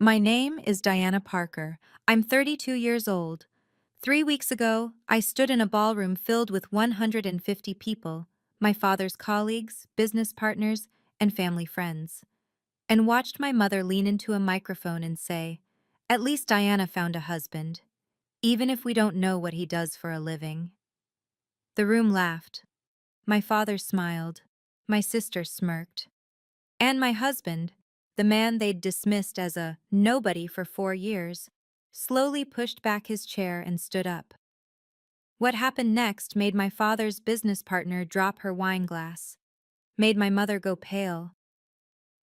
My name is Diana Parker. I'm 32 years old. 3 weeks ago, I stood in a ballroom filled with 150 people, my father's colleagues, business partners, and family friends, and watched my mother lean into a microphone and say, "At least Diana found a husband, even if we don't know what he does for a living." The room laughed. My father smiled. My sister smirked. And my husband, the man they'd dismissed as a nobody for 4 years, slowly pushed back his chair and stood up. What happened next made my father's business partner drop her wine glass, made my mother go pale,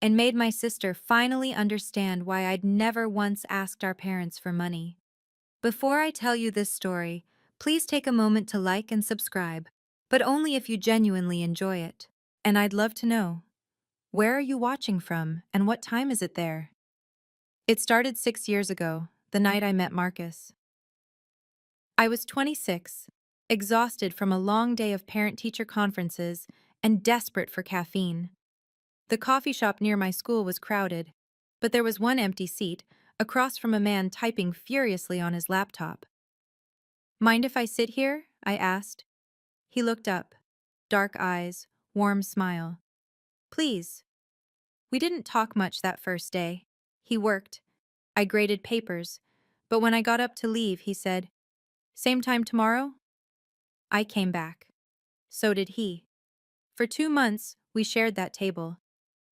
and made my sister finally understand why I'd never once asked our parents for money. Before I tell you this story, please take a moment to like and subscribe, but only if you genuinely enjoy it. And I'd love to know, where are you watching from, and what time is it there? It started 6 years ago, the night I met Marcus. I was 26, exhausted from a long day of parent-teacher conferences and desperate for caffeine. The coffee shop near my school was crowded, but there was one empty seat, across from a man typing furiously on his laptop. "Mind if I sit here?" I asked. He looked up. Dark eyes, warm smile. "Please." We didn't talk much that first day. He worked. I graded papers. But when I got up to leave, he said, "Same time tomorrow?" I came back. So did he. For 2 months, we shared that table.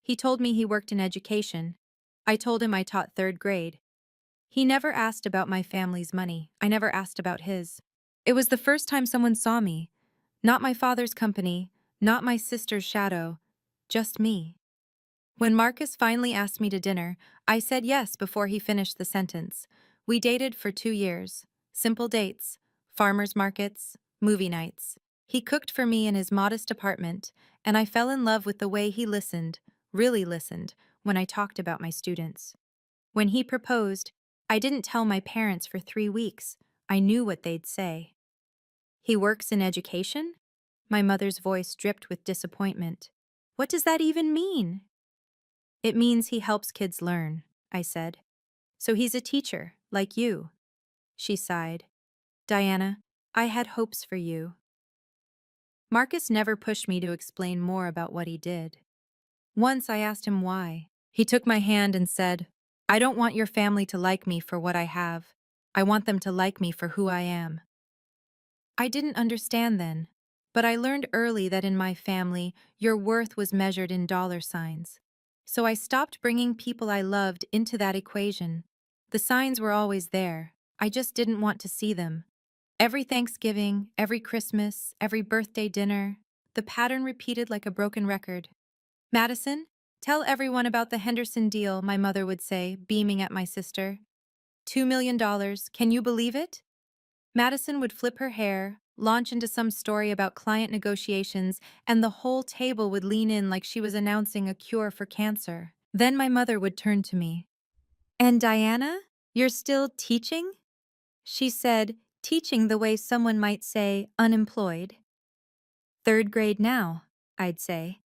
He told me he worked in education. I told him I taught third grade. He never asked about my family's money. I never asked about his. It was the first time someone saw me. Not my father's company, not my sister's shadow, just me. When Marcus finally asked me to dinner, I said yes before he finished the sentence. We dated for 2 years. Simple dates, farmers markets, movie nights. He cooked for me in his modest apartment, and I fell in love with the way he listened, really listened, when I talked about my students. When he proposed, I didn't tell my parents for 3 weeks. I knew what they'd say. "He works in education?" My mother's voice dripped with disappointment. "What does that even mean?" "It means he helps kids learn," I said. "So he's a teacher, like you." She sighed. "Diana, I had hopes for you." Marcus never pushed me to explain more about what he did. Once I asked him why. He took my hand and said, "I don't want your family to like me for what I have. I want them to like me for who I am." I didn't understand then, but I learned early that in my family, your worth was measured in dollar signs. So I stopped bringing people I loved into that equation. The signs were always there. I just didn't want to see them. Every Thanksgiving, every Christmas, every birthday dinner, the pattern repeated like a broken record. "Madison, tell everyone about the Henderson deal," my mother would say, beaming at my sister. $2 million, can you believe it? Madison would flip her hair, launch into some story about client negotiations, and the whole table would lean in like she was announcing a cure for cancer. Then my mother would turn to me. "And Diana, you're still teaching?" She said, teaching the way someone might say unemployed. "Third grade now," I'd say.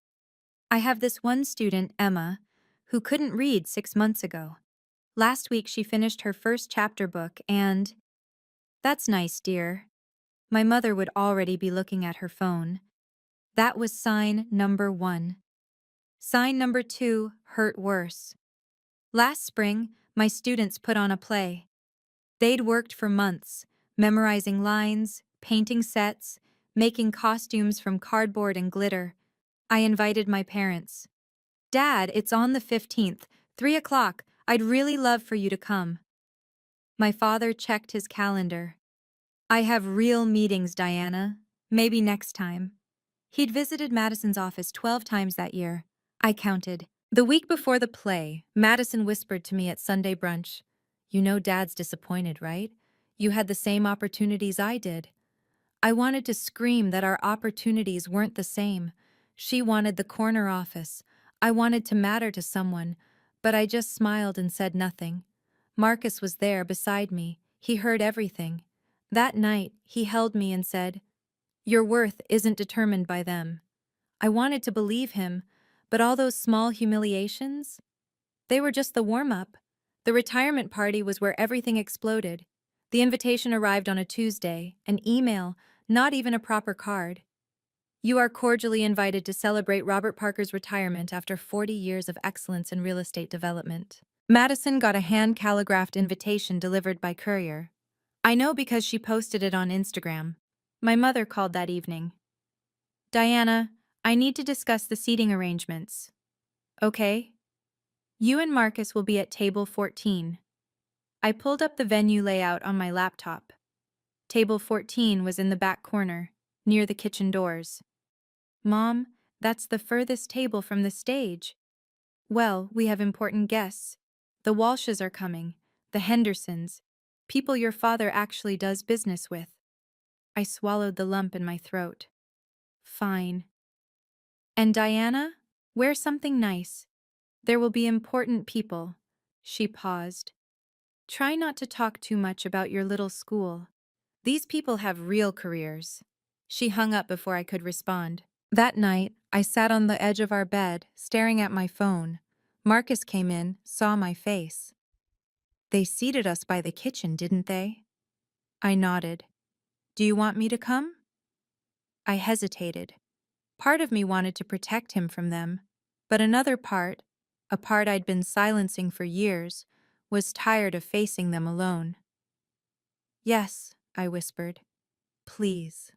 "I have this one student, Emma, who couldn't read 6 months ago. Last week she finished her first chapter book and—" "That's nice, dear." My mother would already be looking at her phone. That was sign number 1. Sign number 2 hurt worse. Last spring, my students put on a play. They'd worked for months, memorizing lines, painting sets, making costumes from cardboard and glitter. I invited my parents. "Dad, it's on the 15th, 3 o'clock. I'd really love for you to come." My father checked his calendar. "I have real meetings, Diana. Maybe next time." He'd visited Madison's office 12 times that year. I counted. The week before the play, Madison whispered to me at Sunday brunch, "You know Dad's disappointed, right? You had the same opportunities I did." I wanted to scream that our opportunities weren't the same. She wanted the corner office. I wanted to matter to someone, but I just smiled and said nothing. Marcus was there beside me. He heard everything. That night, he held me and said, "Your worth isn't determined by them." I wanted to believe him, but all those small humiliations, they were just the warm-up. The retirement party was where everything exploded. The invitation arrived on a Tuesday, an email, not even a proper card. You are cordially invited to celebrate Robert Parker's retirement after 40 years of excellence in real estate development. Madison got a hand-calligraphed invitation delivered by courier. I know because she posted it on Instagram. My mother called that evening. Diana, I need to discuss the seating arrangements. Okay? You and Marcus will be at table 14. I pulled up the venue layout on my laptop. Table 14 was in the back corner, near the kitchen doors. Mom, that's the furthest table from the stage. Well, we have important guests. The Walshes are coming, the Hendersons, people your father actually does business with. I swallowed the lump in my throat. Fine. And Diana, wear something nice. There will be important people. She paused. Try not to talk too much about your little school. These people have real careers. She hung up before I could respond. That night, I sat on the edge of our bed, staring at my phone. Marcus came in, saw my face. They seated us by the kitchen, didn't they? I nodded. Do you want me to come? I hesitated. Part of me wanted to protect him from them, but another part, a part I'd been silencing for years, was tired of facing them alone. Yes, I whispered. Please.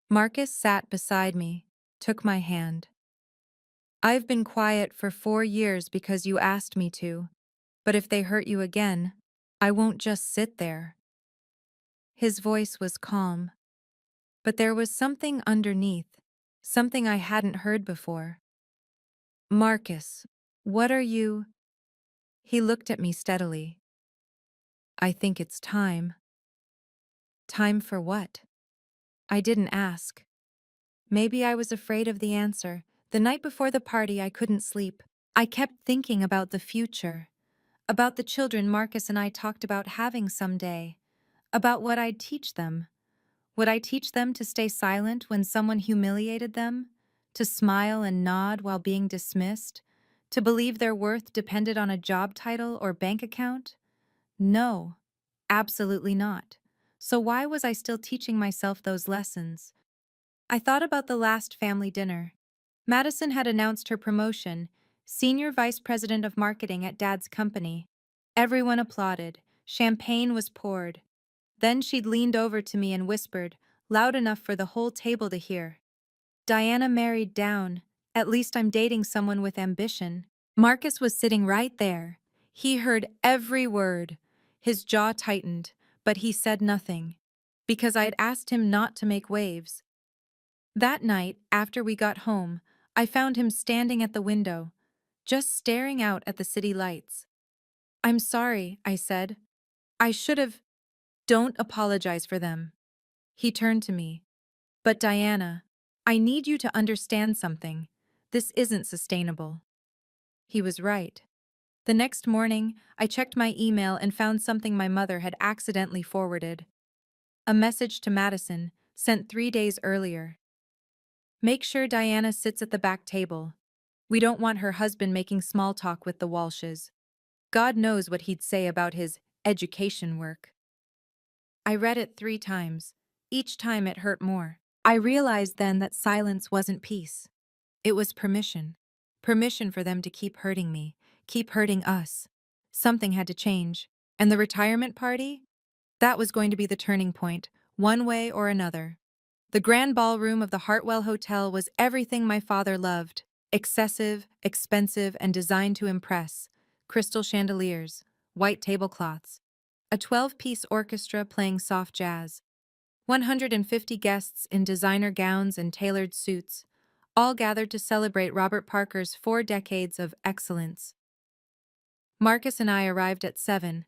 Marcus sat beside me, took my hand. I've been quiet for 4 years because you asked me to, but if they hurt you again, I won't just sit there. His voice was calm, but there was something underneath, something I hadn't heard before. Marcus, what are you? He looked at me steadily. I think it's time. Time for what? I didn't ask. Maybe I was afraid of the answer. The night before the party, I couldn't sleep. I kept thinking about the future, about the children Marcus and I talked about having someday, about what I'd teach them. Would I teach them to stay silent when someone humiliated them? To smile and nod while being dismissed? To believe their worth depended on a job title or bank account? No, absolutely not. So why was I still teaching myself those lessons? I thought about the last family dinner. Madison had announced her promotion, Senior Vice President of Marketing at Dad's company. Everyone applauded. Champagne was poured. Then she'd leaned over to me and whispered, loud enough for the whole table to hear. Diana married down. At least I'm dating someone with ambition. Marcus was sitting right there. He heard every word. His jaw tightened, but he said nothing, because I'd asked him not to make waves. That night, after we got home, I found him standing at the window, just staring out at the city lights. I'm sorry, I said. I should have. Don't apologize for them. He turned to me. But Diana, I need you to understand something. This isn't sustainable. He was right. The next morning, I checked my email and found something my mother had accidentally forwarded. A message to Madison, sent 3 days earlier. Make sure Diana sits at the back table. We don't want her husband making small talk with the Walshes. God knows what he'd say about his education work. I read it 3 times. Each time it hurt more. I realized then that silence wasn't peace. It was permission. Permission for them to keep hurting me, keep hurting us. Something had to change. And the retirement party? That was going to be the turning point, one way or another. The grand ballroom of the Hartwell Hotel was everything my father loved. Excessive, expensive, and designed to impress. Crystal chandeliers, white tablecloths, a 12-piece orchestra playing soft jazz, 150 guests in designer gowns and tailored suits, all gathered to celebrate Robert Parker's 4 decades of excellence. Marcus and I arrived at 7.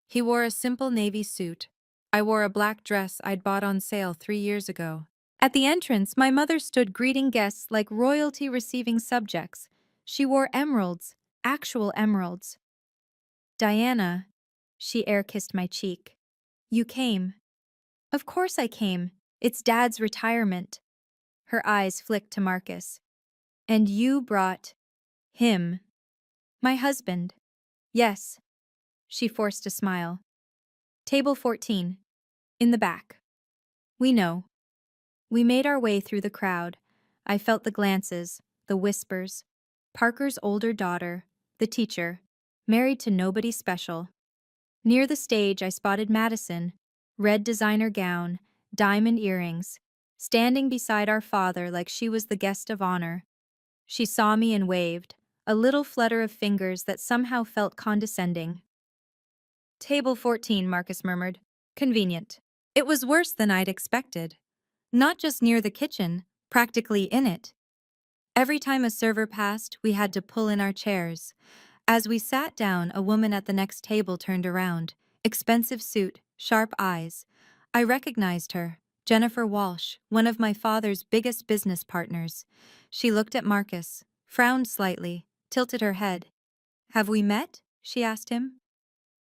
He wore a simple navy suit. I wore a black dress I'd bought on sale 3 years ago. At the entrance, my mother stood greeting guests like royalty receiving subjects. She wore emeralds, actual emeralds. Diana, she air-kissed my cheek. You came. Of course I came. It's Dad's retirement. Her eyes flicked to Marcus. And you brought him. My husband. Yes, She forced a smile. Table 14. In the back. We know. We made our way through the crowd. I felt the glances, the whispers. Parker's older daughter, the teacher, married to nobody special. Near the stage, I spotted Madison, red designer gown, diamond earrings, standing beside our father like she was the guest of honor. She saw me and waved, a little flutter of fingers that somehow felt condescending. Table 14, Marcus murmured. Convenient. It was worse than I'd expected. Not just near the kitchen, practically in it. Every time a server passed, we had to pull in our chairs. As we sat down, a woman at the next table turned around. Expensive suit, sharp eyes. I recognized her. Jennifer Walsh, one of my father's biggest business partners. She looked at Marcus, frowned slightly, tilted her head. Have we met? She asked him.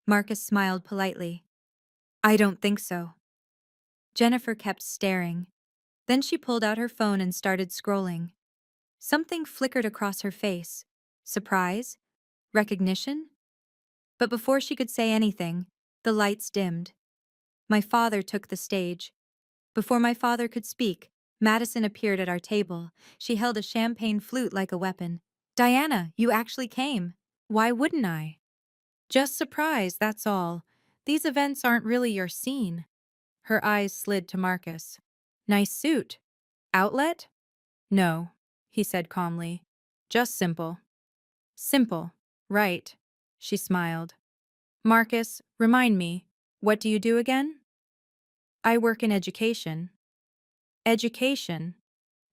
Marcus smiled politely. I don't think so. Jennifer kept staring. Then she pulled out her phone and started scrolling. Something flickered across her face. Surprise? Recognition? But before she could say anything, the lights dimmed. My father took the stage. Before my father could speak, Madison appeared at our table. She held a champagne flute like a weapon. Diana, you actually came. Why wouldn't I? Just surprised, that's all. These events aren't really your scene. Her eyes slid to Marcus. Nice suit. Outlet? No, he said calmly. Just simple. Simple, right. She smiled. Marcus, remind me, what do you do again? I work in education. Education?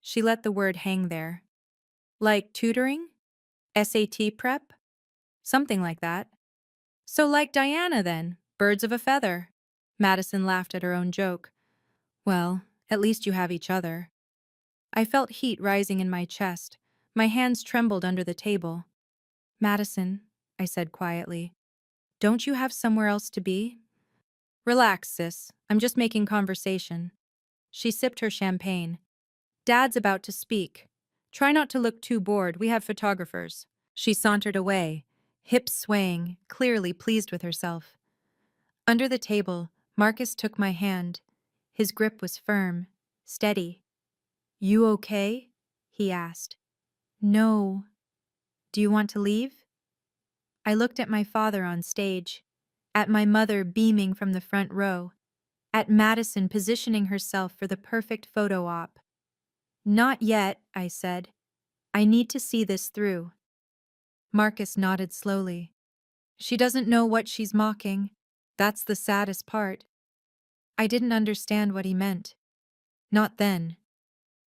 She let the word hang there. Like tutoring? SAT prep? Something like that. So like Diana then, birds of a feather. Madison laughed at her own joke. Well, at least you have each other. I felt heat rising in my chest. My hands trembled under the table. Madison, I said quietly, don't you have somewhere else to be? Relax, sis. I'm just making conversation. She sipped her champagne. Dad's about to speak. Try not to look too bored, we have photographers. She sauntered away, hips swaying, clearly pleased with herself. Under the table, Marcus took my hand. His grip was firm, steady. You okay? He asked. No. Do you want to leave? I looked at my father on stage, at my mother beaming from the front row, at Madison positioning herself for the perfect photo op. Not yet, I said. I need to see this through. Marcus nodded slowly. She doesn't know what she's mocking. That's the saddest part. I didn't understand what he meant. Not then.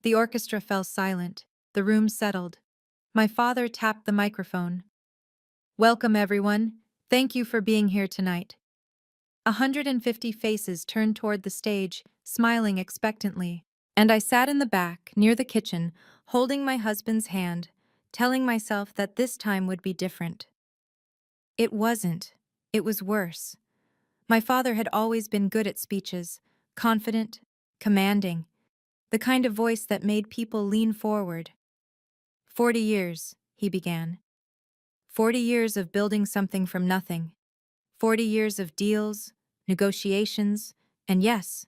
The orchestra fell silent. The room settled. My father tapped the microphone. Welcome, everyone. Thank you for being here tonight. 150 faces turned toward the stage, smiling expectantly. And I sat in the back, near the kitchen, holding my husband's hand, telling myself that this time would be different. It wasn't. It was worse. My father had always been good at speeches, confident, commanding, the kind of voice that made people lean forward. 40 years, he began. 40 years of building something from nothing. 40 years of deals, negotiations, and yes,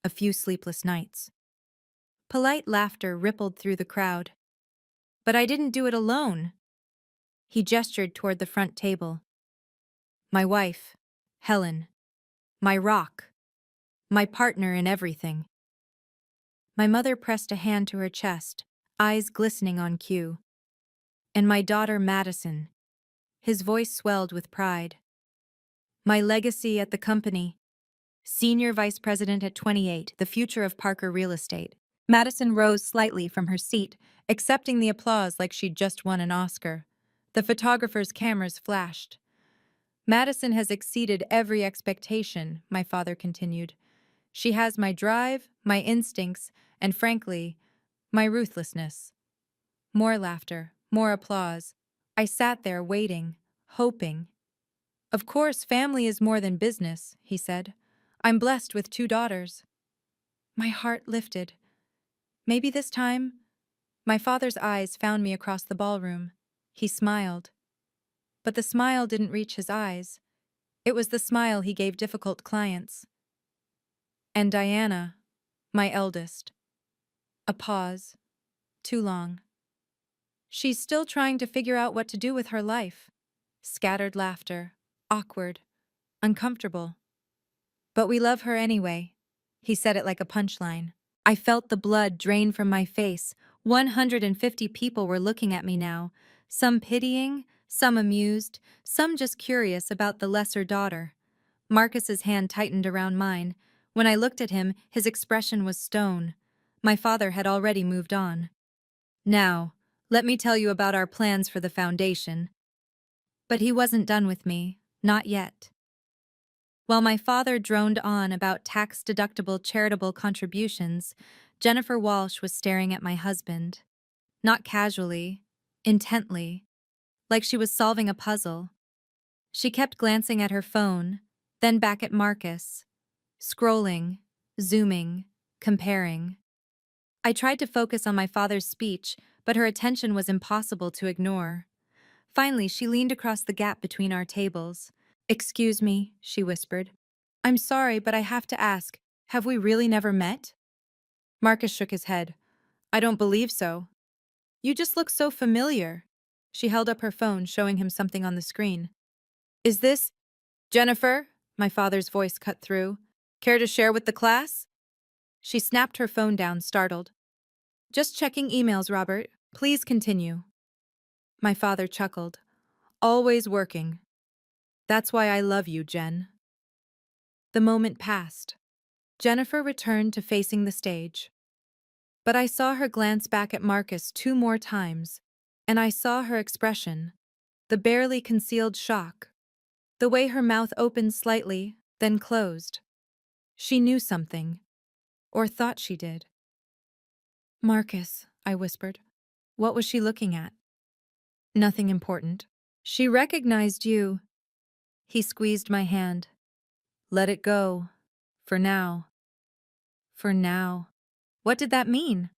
a few sleepless nights. Polite laughter rippled through the crowd. But I didn't do it alone. He gestured toward the front table. My wife, Helen. My rock. My partner in everything. My mother pressed a hand to her chest, eyes glistening on cue. And my daughter Madison. His voice swelled with pride. My legacy at the company. Senior Vice President at 28, the future of Parker Real Estate. Madison rose slightly from her seat, accepting the applause like she'd just won an Oscar. The photographers' cameras flashed. Madison has exceeded every expectation, my father continued. She has my drive, my instincts, and frankly, my ruthlessness. More laughter, more applause. I sat there waiting, hoping. Of course, family is more than business, he said. I'm blessed with 2 daughters. My heart lifted. Maybe this time. My father's eyes found me across the ballroom. He smiled. But the smile didn't reach his eyes. It was the smile he gave difficult clients. And Diana, my eldest. A pause. Too long. She's still trying to figure out what to do with her life. Scattered laughter. Awkward. Uncomfortable. But we love her anyway. He said it like a punchline. I felt the blood drain from my face. 150 people were looking at me now. Some pitying, some amused, some just curious about the lesser daughter. Marcus's hand tightened around mine. When I looked at him, his expression was stone. My father had already moved on. Now, let me tell you about our plans for the foundation. But he wasn't done with me. Not yet. While my father droned on about tax-deductible charitable contributions, Jennifer Walsh was staring at my husband. Not casually, intently, like she was solving a puzzle. She kept glancing at her phone, then back at Marcus, scrolling, zooming, comparing. I tried to focus on my father's speech, but her attention was impossible to ignore. Finally, she leaned across the gap between our tables. "Excuse me," she whispered. "I'm sorry, but I have to ask, have we really never met?" Marcus shook his head. "I don't believe so. You just look so familiar." She held up her phone, showing him something on the screen. "Is this Jennifer?" My father's voice cut through. "Care to share with the class?" She snapped her phone down, startled. "Just checking emails, Robert. Please continue." My father chuckled. "Always working. That's why I love you, Jen." The moment passed. Jennifer returned to facing the stage. But I saw her glance back at Marcus 2 more times, and I saw her expression, the barely concealed shock, the way her mouth opened slightly, then closed. She knew something, or thought she did. "Marcus," I whispered. What was she looking at? "Nothing important." "She recognized you." He squeezed my hand. "Let it go. For now." For now. What did that mean?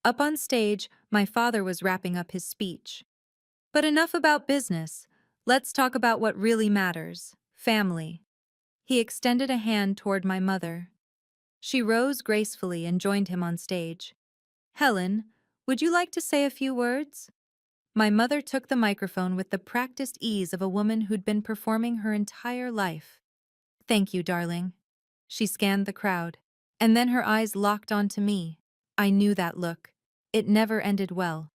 Up on stage, my father was wrapping up his speech. "But enough about business. Let's talk about what really matters. Family." He extended a hand toward my mother. She rose gracefully and joined him on stage. "Helen, would you like to say a few words?" My mother took the microphone with the practiced ease of a woman who'd been performing her entire life. "Thank you, darling." She scanned the crowd, and then her eyes locked onto me. I knew that look. It never ended well.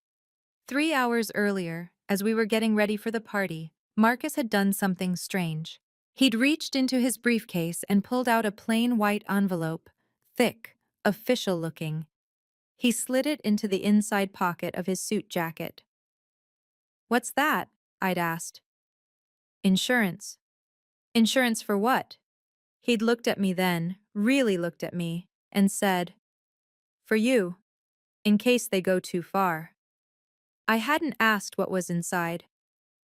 3 hours earlier, as we were getting ready for the party, Marcus had done something strange. He'd reached into his briefcase and pulled out a plain white envelope, thick, official-looking. He slid it into the inside pocket of his suit jacket. "What's that?" I'd asked. "Insurance." "Insurance for what?" He'd looked at me then, really looked at me, and said, "For you, in case they go too far." I hadn't asked what was inside.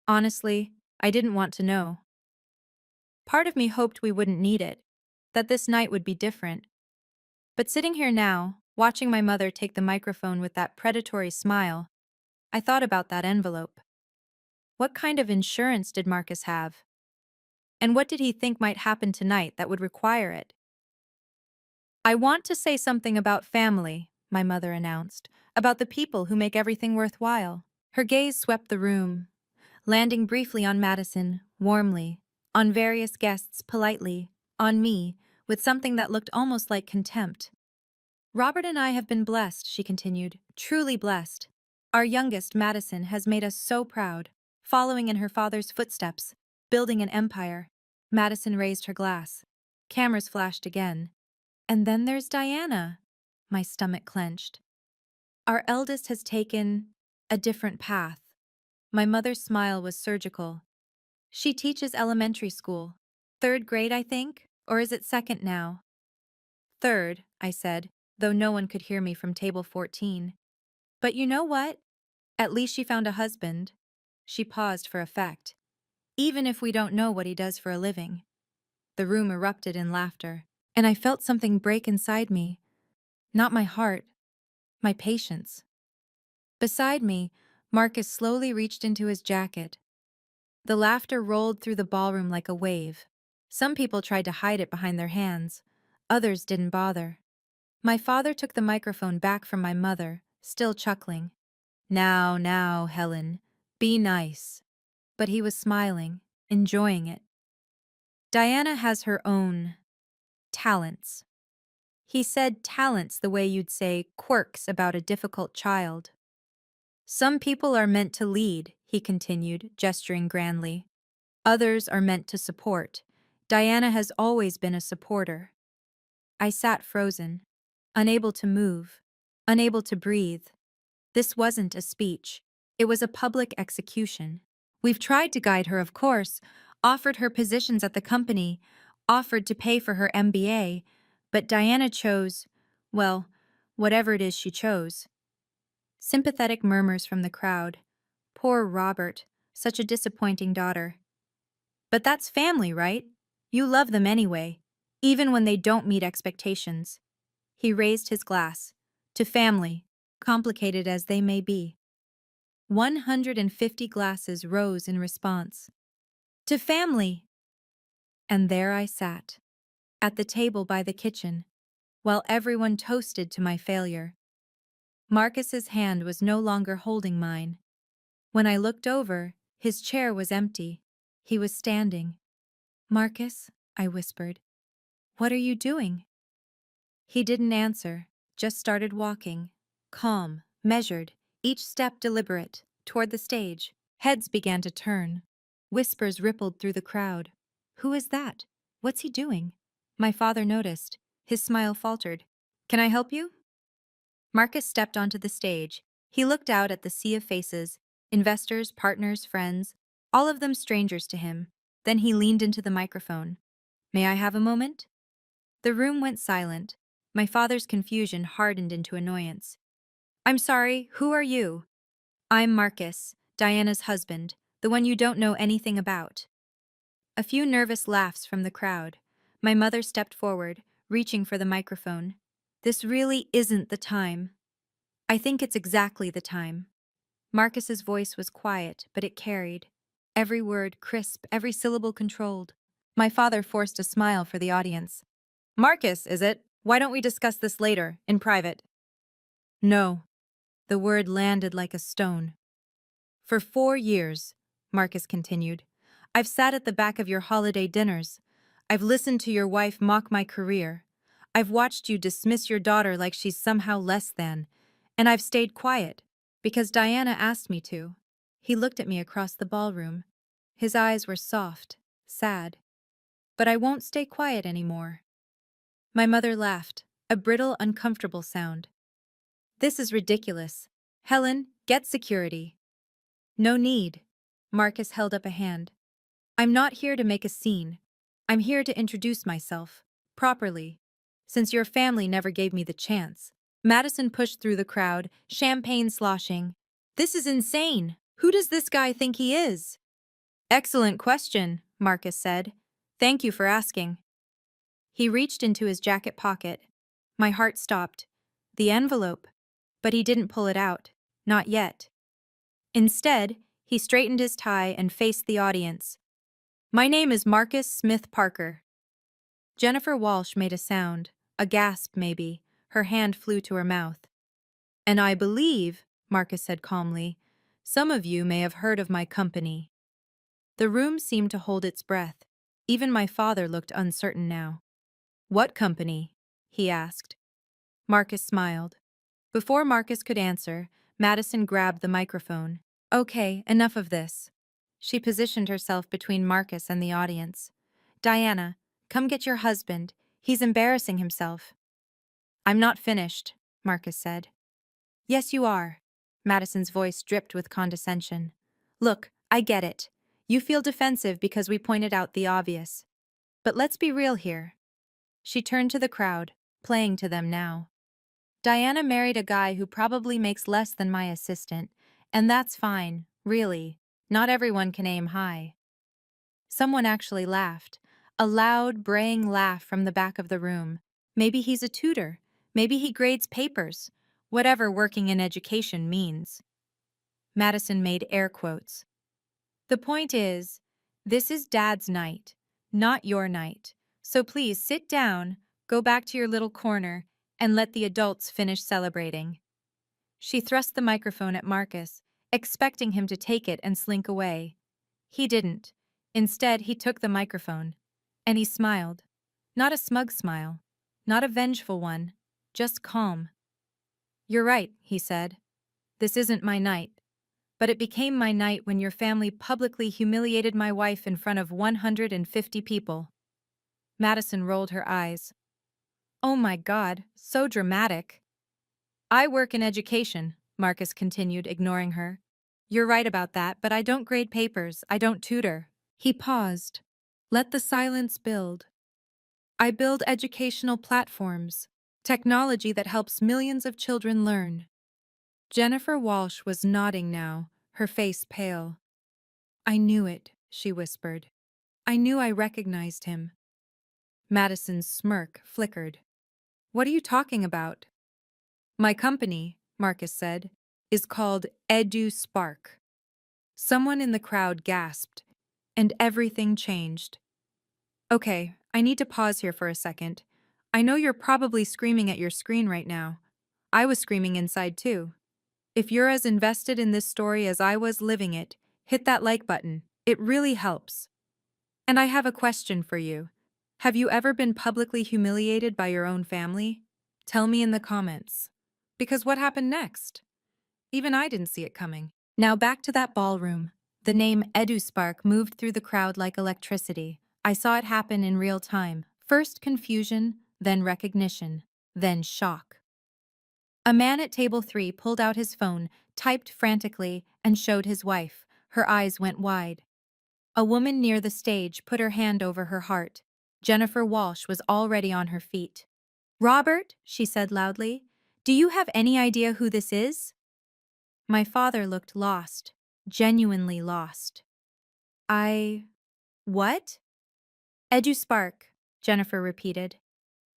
Honestly, I didn't want to know. Part of me hoped we wouldn't need it, that this night would be different. But sitting here now, watching my mother take the microphone with that predatory smile, I thought about that envelope. What kind of insurance did Marcus have? And what did he think might happen tonight that would require it? "I want to say something about family," my mother announced, "about the people who make everything worthwhile." Her gaze swept the room, landing briefly on Madison, warmly, on various guests, politely, on me, with something that looked almost like contempt. "Robert and I have been blessed," she continued, "truly blessed. Our youngest, Madison, has made us so proud, following in her father's footsteps, building an empire." Madison raised her glass. Cameras flashed again. "And then there's Diana." My stomach clenched. "Our eldest has taken a different path." My mother's smile was surgical. "She teaches elementary school. 3rd grade, I think? Or is it 2nd now?" "3rd," I said, though no one could hear me from table 14. "But you know what? At least she found a husband." She paused for effect. "Even if we don't know what he does for a living." The room erupted in laughter, and I felt something break inside me. Not my heart, my patience. Beside me, Marcus slowly reached into his jacket. The laughter rolled through the ballroom like a wave. Some people tried to hide it behind their hands. Others didn't bother. My father took the microphone back from my mother, still chuckling. Now, now, Helen, be nice. But he was smiling, enjoying it. Diana has her own talents. He said talents the way you'd say quirks about a difficult child. Some people are meant to lead, he continued, gesturing grandly. Others are meant to support. Diana has always been a supporter. I sat frozen, unable to move, unable to breathe. This wasn't a speech. It was a public execution. We've tried to guide her, of course, offered her positions at the company, offered to pay for her MBA, but Diana chose, well, whatever it is she chose. Sympathetic murmurs from the crowd. Poor Robert, such a disappointing daughter. But that's family, right? You love them anyway, even when they don't meet expectations. He raised his glass. To family, complicated as they may be. 150 glasses rose in response. To family! And there I sat, at the table by the kitchen, while everyone toasted to my failure. Marcus's hand was no longer holding mine. When I looked over, his chair was empty. He was standing. Marcus, I whispered, what are you doing? He didn't answer, just started walking, calm, measured, each step deliberate, toward the stage. Heads began to turn. Whispers rippled through the crowd. Who is that? What's he doing? My father noticed. His smile faltered. Can I help you? Marcus stepped onto the stage. He looked out at the sea of faces, investors, partners, friends, all of them strangers to him. Then he leaned into the microphone. May I have a moment? The room went silent. My father's confusion hardened into annoyance. I'm sorry, who are you? I'm Marcus, Diana's husband, the one you don't know anything about. A few nervous laughs from the crowd. My mother stepped forward, reaching for the microphone. This really isn't the time. I think it's exactly the time. Marcus's voice was quiet, but it carried. Every word crisp, every syllable controlled. My father forced a smile for the audience. Marcus, is it? Why don't we discuss this later, in private? No. The word landed like a stone. For 4 years, Marcus continued, I've sat at the back of your holiday dinners. I've listened to your wife mock my career. I've watched you dismiss your daughter like she's somehow less than. And I've stayed quiet, because Diana asked me to. He looked at me across the ballroom. His eyes were soft, sad. But I won't stay quiet anymore. My mother laughed, a brittle, uncomfortable sound. This is ridiculous. Helen, get security. No need. Marcus held up a hand. I'm not here to make a scene. I'm here to introduce myself, properly, since your family never gave me the chance. Madison pushed through the crowd, champagne sloshing. This is insane. Who does this guy think he is? Excellent question, Marcus said. Thank you for asking. He reached into his jacket pocket. My heart stopped. The envelope. But he didn't pull it out. Not yet. Instead, he straightened his tie and faced the audience. My name is Marcus Smith Parker. Jennifer Walsh made a sound, a gasp maybe. Her hand flew to her mouth. And I believe, Marcus said calmly, some of you may have heard of my company. The room seemed to hold its breath. Even my father looked uncertain now. What company? He asked. Marcus smiled. Before Marcus could answer, Madison grabbed the microphone. Okay, enough of this. She positioned herself between Marcus and the audience. Diana, come get your husband. He's embarrassing himself. I'm not finished, Marcus said. Yes, you are. Madison's voice dripped with condescension. Look, I get it. You feel defensive because we pointed out the obvious. But let's be real here. She turned to the crowd, playing to them now. Diana married a guy who probably makes less than my assistant, and that's fine, really. Not everyone can aim high. Someone actually laughed, a loud, braying laugh from the back of the room. Maybe he's a tutor. Maybe he grades papers. Whatever working in education means. Madison made air quotes. The point is, this is Dad's night, not your night. So please sit down, go back to your little corner, and let the adults finish celebrating. She thrust the microphone at Marcus, expecting him to take it and slink away. He didn't. Instead, he took the microphone. And he smiled. Not a smug smile. Not a vengeful one. Just calm. "You're right," he said. "This isn't my night. But it became my night when your family publicly humiliated my wife in front of 150 people." Madison rolled her eyes. "Oh my God, so dramatic." "I work in education," Marcus continued, ignoring her. "You're right about that, but I don't grade papers, I don't tutor." He paused. Let the silence build. "I build educational platforms, technology that helps millions of children learn." Jennifer Walsh was nodding now, her face pale. "I knew it," she whispered. "I knew I recognized him." Madison's smirk flickered. "What are you talking about?" "My company," Marcus said, "is called EduSpark." Someone in the crowd gasped, and everything changed. "Okay, I need to pause here for a second. I know you're probably screaming at your screen right now. I was screaming inside too. If you're as invested in this story as I was living it, hit that like button. It really helps. And I have a question for you. Have you ever been publicly humiliated by your own family? Tell me in the comments. Because what happened next? Even I didn't see it coming. Now back to that ballroom. The name EduSpark moved through the crowd like electricity. I saw it happen in real time. First confusion, then recognition, then shock. A man at table 3 pulled out his phone, typed frantically, and showed his wife. Her eyes went wide. A woman near the stage put her hand over her heart. Jennifer Walsh was already on her feet. "Robert," she said loudly, "do you have any idea who this is?" My father looked lost, genuinely lost. What?" "EduSpark," Jennifer repeated.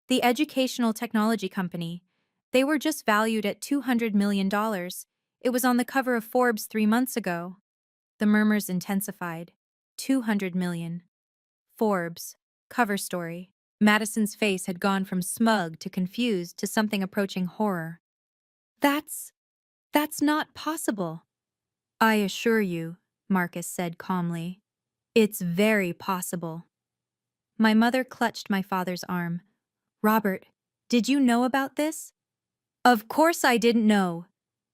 "The educational technology company. They were just valued at $200 million. It was on the cover of Forbes 3 months ago." The murmurs intensified. 200 million. Forbes. Cover story. Madison's face had gone from smug to confused to something approaching horror. That's not possible." "I assure you," Marcus said calmly, "it's very possible." My mother clutched my father's arm. "Robert, did you know about this?" "Of course I didn't know."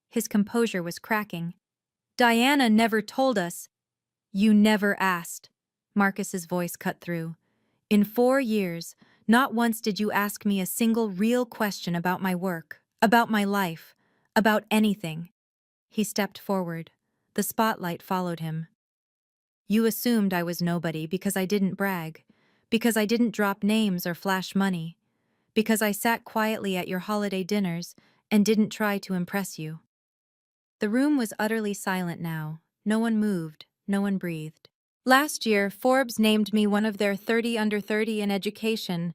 His composure was cracking. "Diana never told us." "You never asked." Marcus's voice cut through. "In 4 years, not once did you ask me a single real question about my work, about my life, about anything." He stepped forward. The spotlight followed him. "You assumed I was nobody because I didn't brag, because I didn't drop names or flash money, because I sat quietly at your holiday dinners and didn't try to impress you." The room was utterly silent now. No one moved, no one breathed. "Last year, Forbes named me one of their 30 under 30 in education.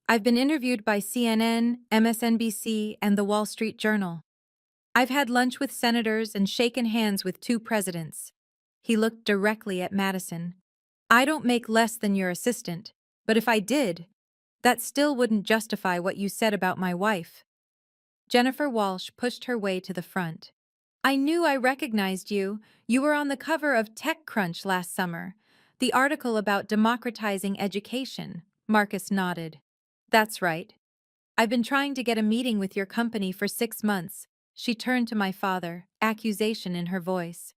I've been interviewed by CNN, MSNBC, and the Wall Street Journal. I've had lunch with senators and shaken hands with 2 presidents." He looked directly at Madison. "I don't make less than your assistant, but if I did, that still wouldn't justify what you said about my wife." Jennifer Walsh pushed her way to the front. "I knew I recognized you. You were on the cover of TechCrunch last summer. The article about democratizing education." Marcus nodded. "That's right. I've been trying to get a meeting with your company for 6 months." She turned to my father, accusation in her voice.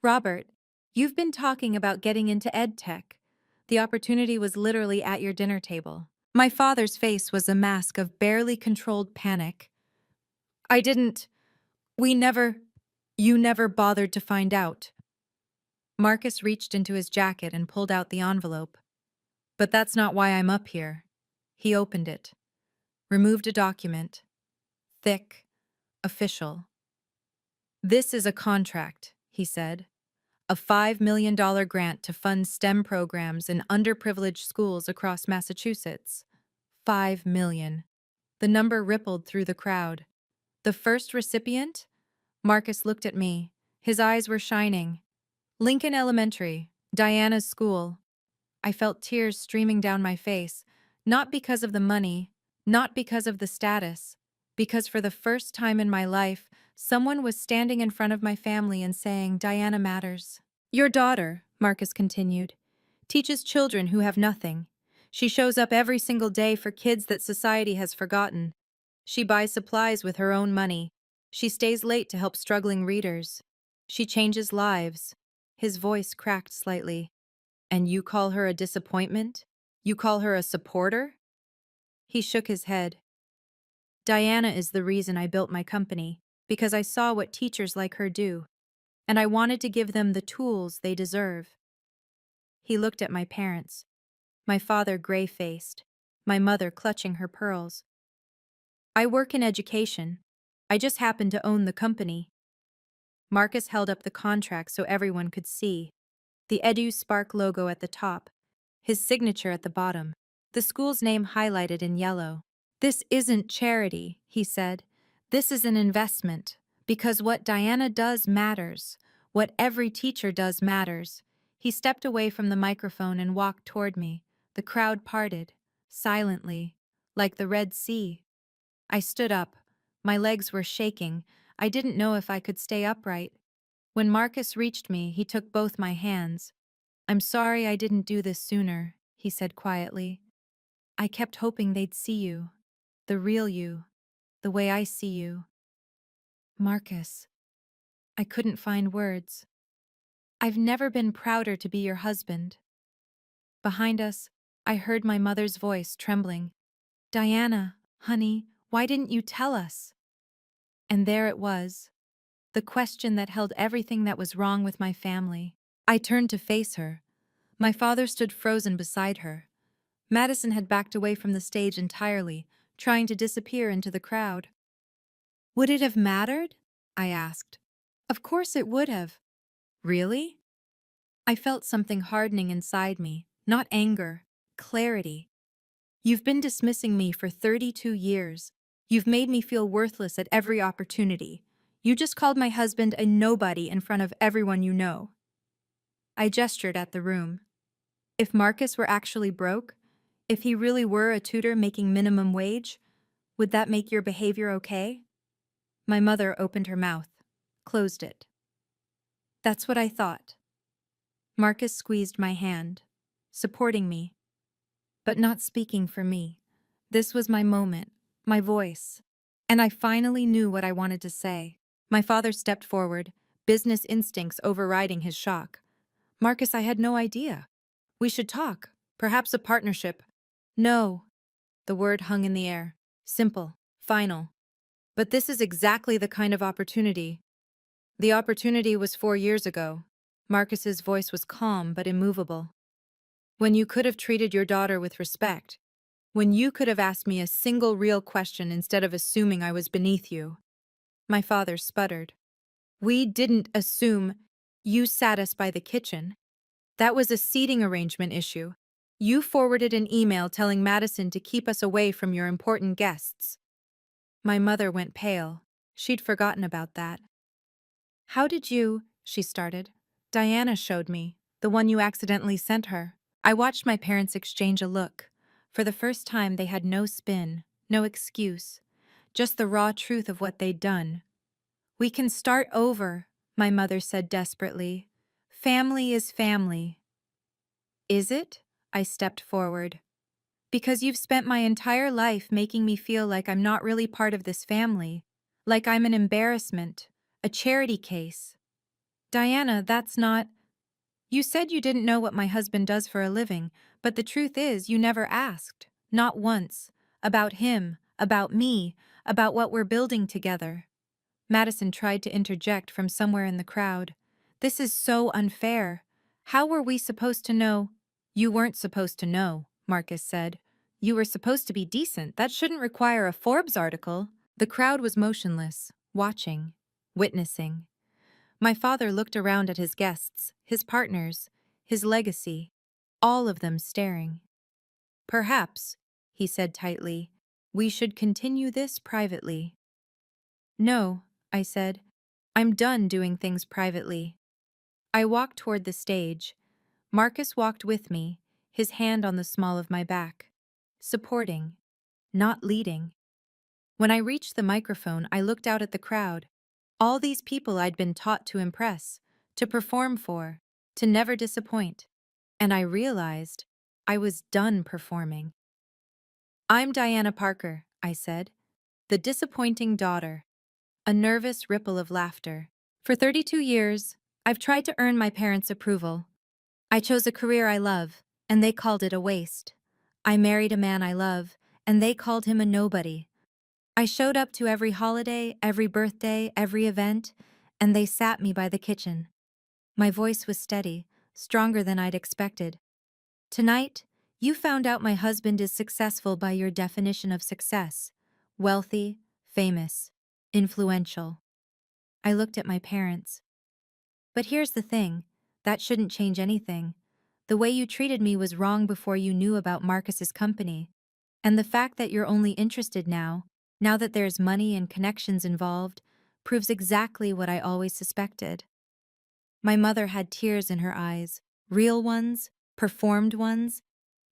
"Robert, you've been talking about getting into edtech. The opportunity was literally at your dinner table." My father's face was a mask of barely controlled panic. "I didn't. You never bothered to find out." Marcus reached into his jacket and pulled out the envelope. "But that's not why I'm up here." He opened it, removed a document. Thick, official. "This is a contract," he said. "A $5 million grant to fund STEM programs in underprivileged schools across Massachusetts." 5 million. The number rippled through the crowd. "The first recipient?" Marcus looked at me. His eyes were shining. Lincoln Elementary, Diana's school. I felt tears streaming down my face, not because of the money, not because of the status, because for the first time in my life, someone was standing in front of my family and saying, "Diana matters." Your daughter, Marcus continued, teaches children who have nothing. She shows up every single day for kids that society has forgotten. She buys supplies with her own money. She stays late to help struggling readers. She changes lives. His voice cracked slightly. And you call her a disappointment? You call her a supporter? He shook his head. Diana is the reason I built my company, because I saw what teachers like her do, and I wanted to give them the tools they deserve. He looked at my parents, my father gray-faced, my mother clutching her pearls. I work in education. I just happen to own the company. Marcus held up the contract so everyone could see. The EduSpark logo at the top, his signature at the bottom, the school's name highlighted in yellow. This isn't charity, he said. This is an investment, because what Diana does matters. What every teacher does matters. He stepped away from the microphone and walked toward me. The crowd parted, silently, like the Red Sea. I stood up. My legs were shaking. I didn't know if I could stay upright. When Marcus reached me, he took both my hands. "I'm sorry I didn't do this sooner," he said quietly. "I kept hoping they'd see you. The real you. The way I see you." Marcus. I couldn't find words. "I've never been prouder to be your husband." Behind us, I heard my mother's voice trembling. "Diana, honey, why didn't you tell us?" And there it was. The question that held everything that was wrong with my family. I turned to face her. My father stood frozen beside her. Madison had backed away from the stage entirely, trying to disappear into the crowd. "Would it have mattered?" I asked. "Of course it would have." "Really?" I felt something hardening inside me, not anger, clarity. "You've been dismissing me for 32 years. You've made me feel worthless at every opportunity. You just called my husband a nobody in front of everyone you know." I gestured at the room. If Marcus were actually broke, if he really were a tutor making minimum wage, would that make your behavior okay? My mother opened her mouth, closed it. "That's what I thought." Marcus squeezed my hand, supporting me, but not speaking for me. This was my moment, my voice, and I finally knew what I wanted to say. My father stepped forward, business instincts overriding his shock. "Marcus, I had no idea. We should talk, perhaps a partnership." "No." The word hung in the air, simple, final. "But this is exactly the kind of opportunity." "The opportunity was 4 years ago." Marcus's voice was calm but immovable. "When you could have treated your daughter with respect. When you could have asked me a single real question instead of assuming I was beneath you." My father sputtered. "We didn't assume. You sat us by the kitchen. That was a seating arrangement issue. You forwarded an email telling Madison to keep us away from your important guests." My mother went pale. She'd forgotten about that. "How did you?" she started. "Diana showed me, the one you accidentally sent her." I watched my parents exchange a look. For the first time, they had no spin, no excuse, just the raw truth of what they'd done. "We can start over," my mother said desperately. "Family is family." "Is it?" I stepped forward. "Because you've spent my entire life making me feel like I'm not really part of this family, like I'm an embarrassment, a charity case." "Diana, that's not—" "You said you didn't know what my husband does for a living, but the truth is you never asked, not once, about him, about me, about what we're building together." Madison tried to interject from somewhere in the crowd. "This is so unfair. How were we supposed to know?" "You weren't supposed to know," Marcus said. "You were supposed to be decent. That shouldn't require a Forbes article." The crowd was motionless, watching, witnessing. My father looked around at his guests, his partners, his legacy, all of them staring. "Perhaps," he said tightly, "we should continue this privately." "No," I said. "I'm done doing things privately." I walked toward the stage. Marcus walked with me, his hand on the small of my back. Supporting, not leading. When I reached the microphone, I looked out at the crowd. All these people I'd been taught to impress, to perform for, to never disappoint. And I realized I was done performing. "I'm Diana Parker," I said. "The disappointing daughter." A nervous ripple of laughter. For 32 years, I've tried to earn my parents' approval. I chose a career I love, and they called it a waste. I married a man I love, and they called him a nobody. I showed up to every holiday, every birthday, every event, and they sat me by the kitchen. My voice was steady, stronger than I'd expected. "Tonight, you found out my husband is successful by your definition of success. Wealthy, famous, influential." I looked at my parents. "But here's the thing, that shouldn't change anything. The way you treated me was wrong before you knew about Marcus's company. And the fact that you're only interested now that there's money and connections involved, proves exactly what I always suspected." My mother had tears in her eyes, real ones, performed ones.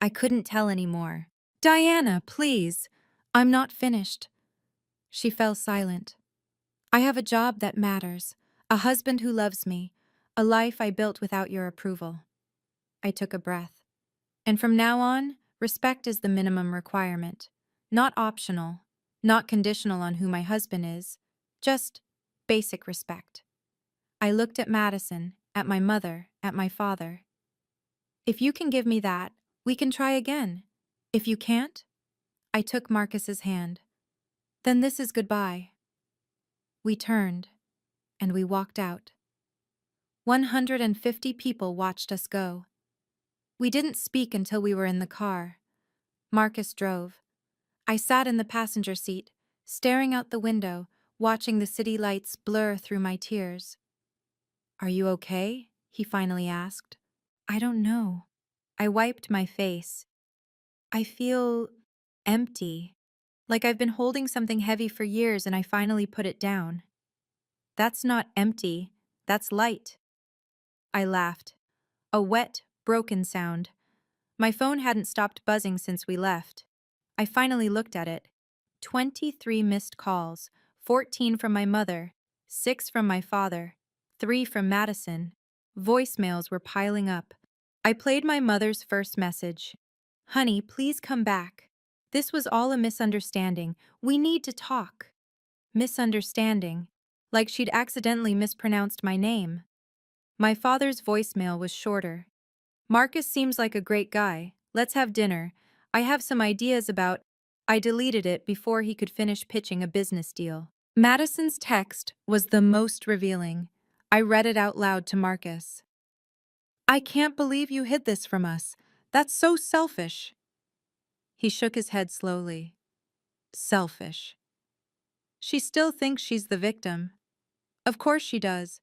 I couldn't tell anymore. "Diana, please. I'm not finished." She fell silent. "I have a job that matters, a husband who loves me, a life I built without your approval." I took a breath. "And from now on, respect is the minimum requirement. Not optional, not conditional on who my husband is, just basic respect." I looked at Madison, at my mother, at my father. "If you can give me that, we can try again. If you can't?" I took Marcus's hand. "Then this is goodbye." We turned, and we walked out. 150 people watched us go. We didn't speak until we were in the car. Marcus drove. I sat in the passenger seat, staring out the window, watching the city lights blur through my tears. "Are you okay?" he finally asked. "I don't know." I wiped my face. "I feel empty, like I've been holding something heavy for years and I finally put it down." "That's not empty, that's light." I laughed. A wet, broken sound. My phone hadn't stopped buzzing since we left. I finally looked at it. 23 missed calls, 14 from my mother, 6 from my father, 3 from Madison. Voicemails were piling up. I played my mother's first message. "Honey, please come back. This was all a misunderstanding. We need to talk." Misunderstanding. Like she'd accidentally mispronounced my name. My father's voicemail was shorter. "Marcus seems like a great guy. Let's have dinner. I have some ideas about—" I deleted it before he could finish pitching a business deal. Madison's text was the most revealing. I read it out loud to Marcus. "I can't believe you hid this from us. That's so selfish." He shook his head slowly. "Selfish. She still thinks she's the victim. Of course she does."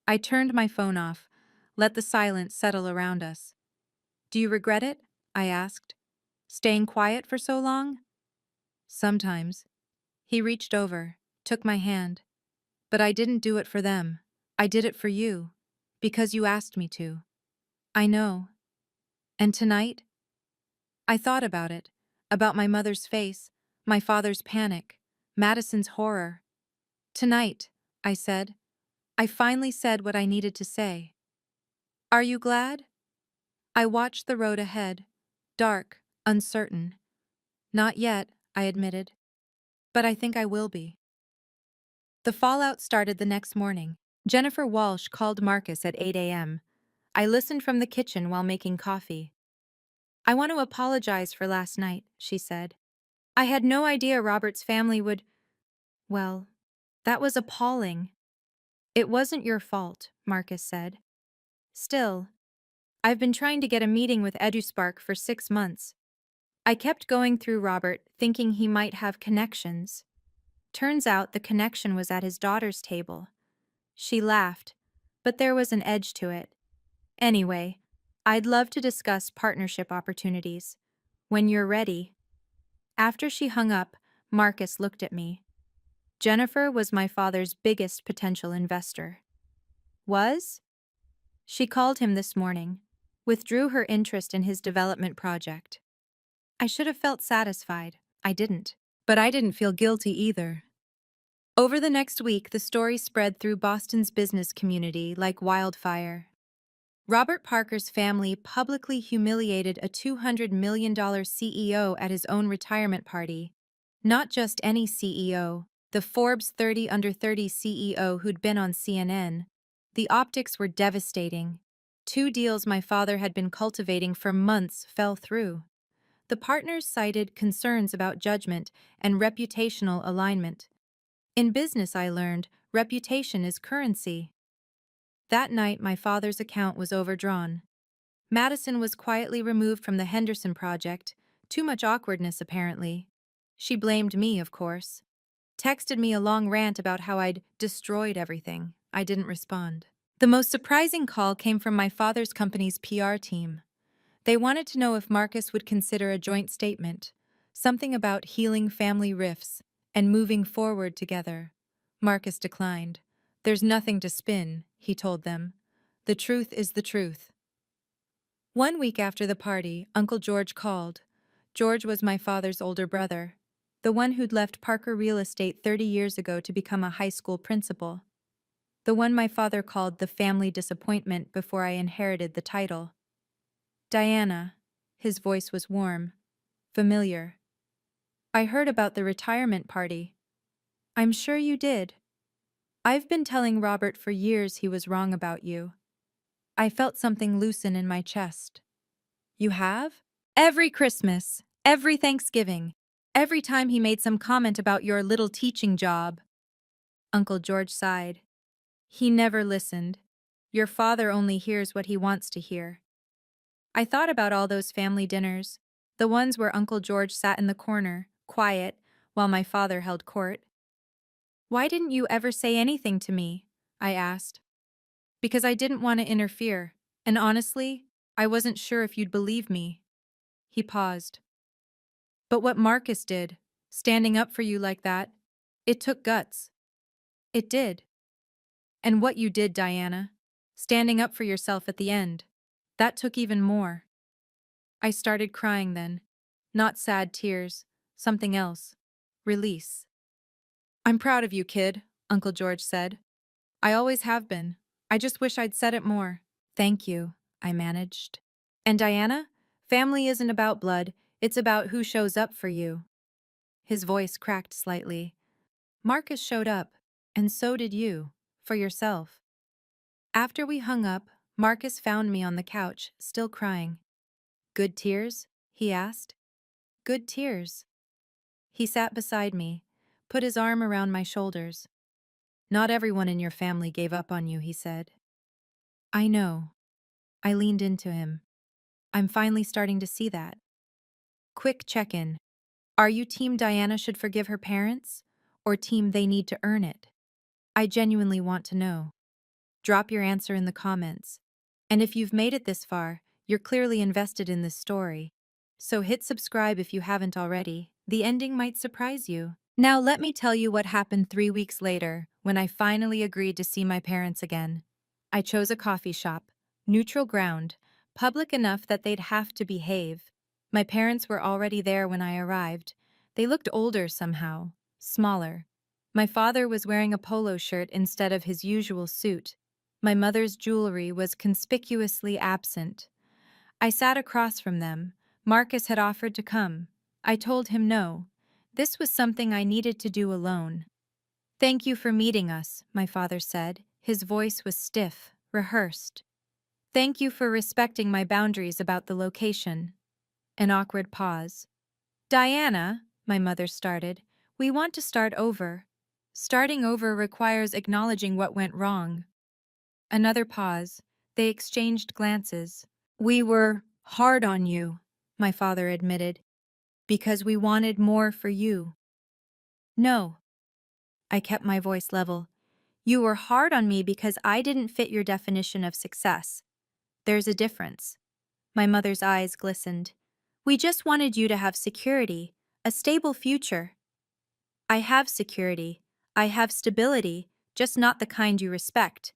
I turned my phone off, let the silence settle around us. "Do you regret it?" I asked. "Staying quiet for so long?" "Sometimes." He reached over, took my hand. "But I didn't do it for them. I did it for you. Because you asked me to." "I know." "And tonight?" I thought about it. About my mother's face, my father's panic, Madison's horror. "Tonight," I said. I finally said what I needed to say. "Are you glad?" I watched the road ahead. Dark, uncertain. "Not yet," I admitted. "But I think I will be." The fallout started the next morning. Jennifer Walsh called Marcus at 8 a.m. I listened from the kitchen while making coffee. "I want to apologize for last night," she said. "I had no idea Robert's family would—" "Well, that was appalling." "It wasn't your fault," Marcus said. "Still, I've been trying to get a meeting with EduSpark for 6 months. I kept going through Robert, thinking he might have connections. Turns out the connection was at his daughter's table." She laughed, but there was an edge to it. "Anyway, I'd love to discuss partnership opportunities. When you're ready." After she hung up, Marcus looked at me. "Jennifer was my father's biggest potential investor." "Was?" She called him this morning, withdrew her interest in his development project. I should have felt satisfied. I didn't. But I didn't feel guilty either. Over the next week, the story spread through Boston's business community like wildfire. Robert Parker's family publicly humiliated a $200 million CEO at his own retirement party. Not just any CEO, the Forbes 30 Under 30 CEO who'd been on CNN. The optics were devastating. Two deals my father had been cultivating for months fell through. The partners cited concerns about judgment and reputational alignment. In business, I learned, reputation is currency. That night, my father's account was overdrawn. Madison was quietly removed from the Henderson project. Too much awkwardness, apparently. She blamed me, of course. Texted me a long rant about how I'd destroyed everything. I didn't respond. The most surprising call came from my father's company's PR team. They wanted to know if Marcus would consider a joint statement, something about healing family rifts and moving forward together. Marcus declined. There's nothing to spin, he told them. The truth is the truth. 1 week after the party, Uncle George called. George was my father's older brother, the one who'd left Parker Real Estate 30 years ago to become a high school principal. The one my father called the family disappointment before I inherited the title. Diana. His voice was warm, familiar. I heard about the retirement party. I'm sure you did. I've been telling Robert for years he was wrong about you. I felt something loosen in my chest. You have? Every Christmas, every Thanksgiving, every time he made some comment about your little teaching job. Uncle George sighed. He never listened. Your father only hears what he wants to hear. I thought about all those family dinners, the ones where Uncle George sat in the corner, quiet, while my father held court. Why didn't you ever say anything to me? I asked. Because I didn't want to interfere, and honestly, I wasn't sure if you'd believe me. He paused. But what Marcus did, standing up for you like that, it took guts. It did. And what you did, Diana, standing up for yourself at the end, that took even more. I started crying then. Not sad tears, something else. Release. I'm proud of you, kid, Uncle George said. I always have been. I just wish I'd said it more. Thank you, I managed. And Diana, family isn't about blood, it's about who shows up for you. His voice cracked slightly. Marcus showed up, and so did you, for yourself. After we hung up, Marcus found me on the couch, still crying. Good tears? He asked. Good tears. He sat beside me, put his arm around my shoulders. Not everyone in your family gave up on you, he said. I know. I leaned into him. I'm finally starting to see that. Quick check-in. Are you team Diana should forgive her parents? Or team they need to earn it? I genuinely want to know. Drop your answer in the comments. And if you've made it this far, you're clearly invested in this story. So hit subscribe if you haven't already. The ending might surprise you. Now let me tell you what happened 3 weeks later, when I finally agreed to see my parents again. I chose a coffee shop, neutral ground, public enough that they'd have to behave. My parents were already there when I arrived. They looked older somehow, smaller. My father was wearing a polo shirt instead of his usual suit. My mother's jewelry was conspicuously absent. I sat across from them. Marcus had offered to come. I told him no. This was something I needed to do alone. Thank you for meeting us, my father said. His voice was stiff, rehearsed. Thank you for respecting my boundaries about the location. An awkward pause. Diana, my mother started, we want to start over. Starting over requires acknowledging what went wrong. Another pause. They exchanged glances. We were hard on you, my father admitted, because we wanted more for you. No. I kept my voice level. You were hard on me because I didn't fit your definition of success. There's a difference. My mother's eyes glistened. We just wanted you to have security, a stable future. I have security. I have stability, just not the kind you respect.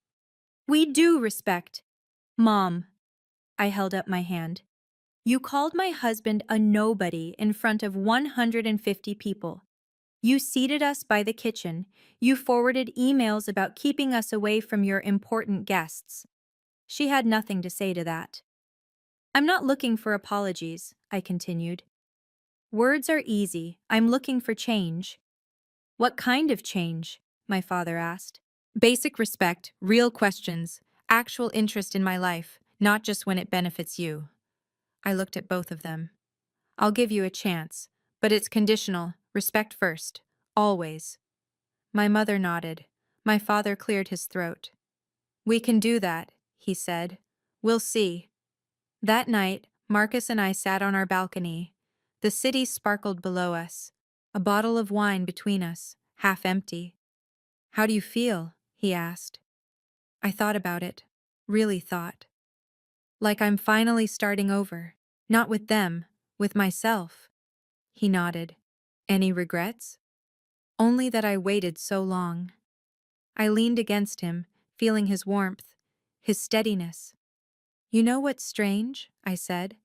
We do respect. Mom, I held up my hand. You called my husband a nobody in front of 150 people. You seated us by the kitchen. You forwarded emails about keeping us away from your important guests. She had nothing to say to that. I'm not looking for apologies, I continued. Words are easy. I'm looking for change. What kind of change? My father asked. Basic respect, real questions, actual interest in my life, not just when it benefits you. I looked at both of them. I'll give you a chance, but it's conditional, respect first, always. My mother nodded. My father cleared his throat. We can do that, he said. We'll see. That night, Marcus and I sat on our balcony. The city sparkled below us. A bottle of wine between us, half empty. How do you feel? He asked. I thought about it. Really thought. Like I'm finally starting over. Not with them, with myself. He nodded. Any regrets? Only that I waited so long. I leaned against him, feeling his warmth, his steadiness. You know what's strange? I said.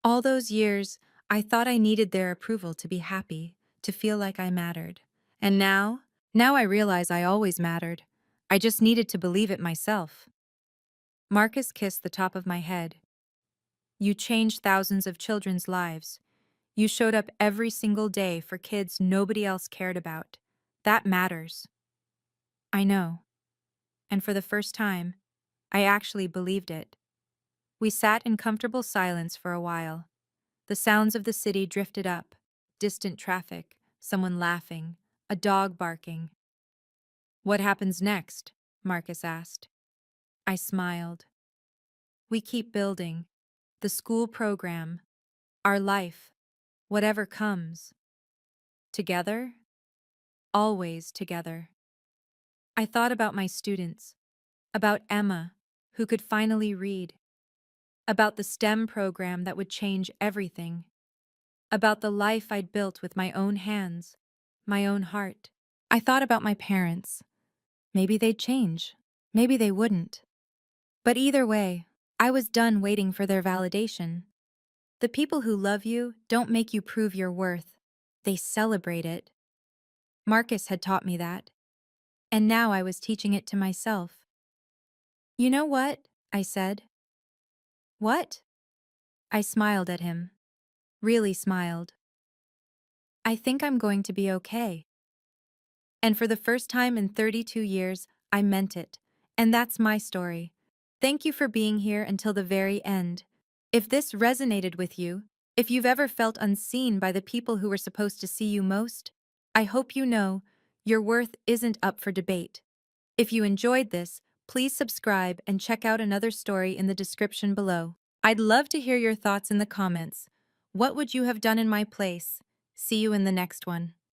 All those years, I thought I needed their approval to be happy, to feel like I mattered. And now I realize I always mattered. I just needed to believe it myself. Marcus kissed the top of my head. You changed thousands of children's lives. You showed up every single day for kids nobody else cared about. That matters. I know. And for the first time, I actually believed it. We sat in comfortable silence for a while. The sounds of the city drifted up. Distant traffic, someone laughing, a dog barking. What happens next? Marcus asked. I smiled. We keep building. The school program. Our life. Whatever comes. Together? Always together. I thought about my students. About Emma, who could finally read. About the STEM program that would change everything. About the life I'd built with my own hands, my own heart. I thought about my parents. Maybe they'd change. Maybe they wouldn't. But either way, I was done waiting for their validation. The people who love you don't make you prove your worth. They celebrate it. Marcus had taught me that. And now I was teaching it to myself. You know what? I said. What? I smiled at him. Really smiled. I think I'm going to be okay. And for the first time in 32 years, I meant it. And that's my story. Thank you for being here until the very end. If this resonated with you, if you've ever felt unseen by the people who were supposed to see you most, I hope you know your worth isn't up for debate. If you enjoyed this, please subscribe and check out another story in the description below. I'd love to hear your thoughts in the comments. What would you have done in my place? See you in the next one.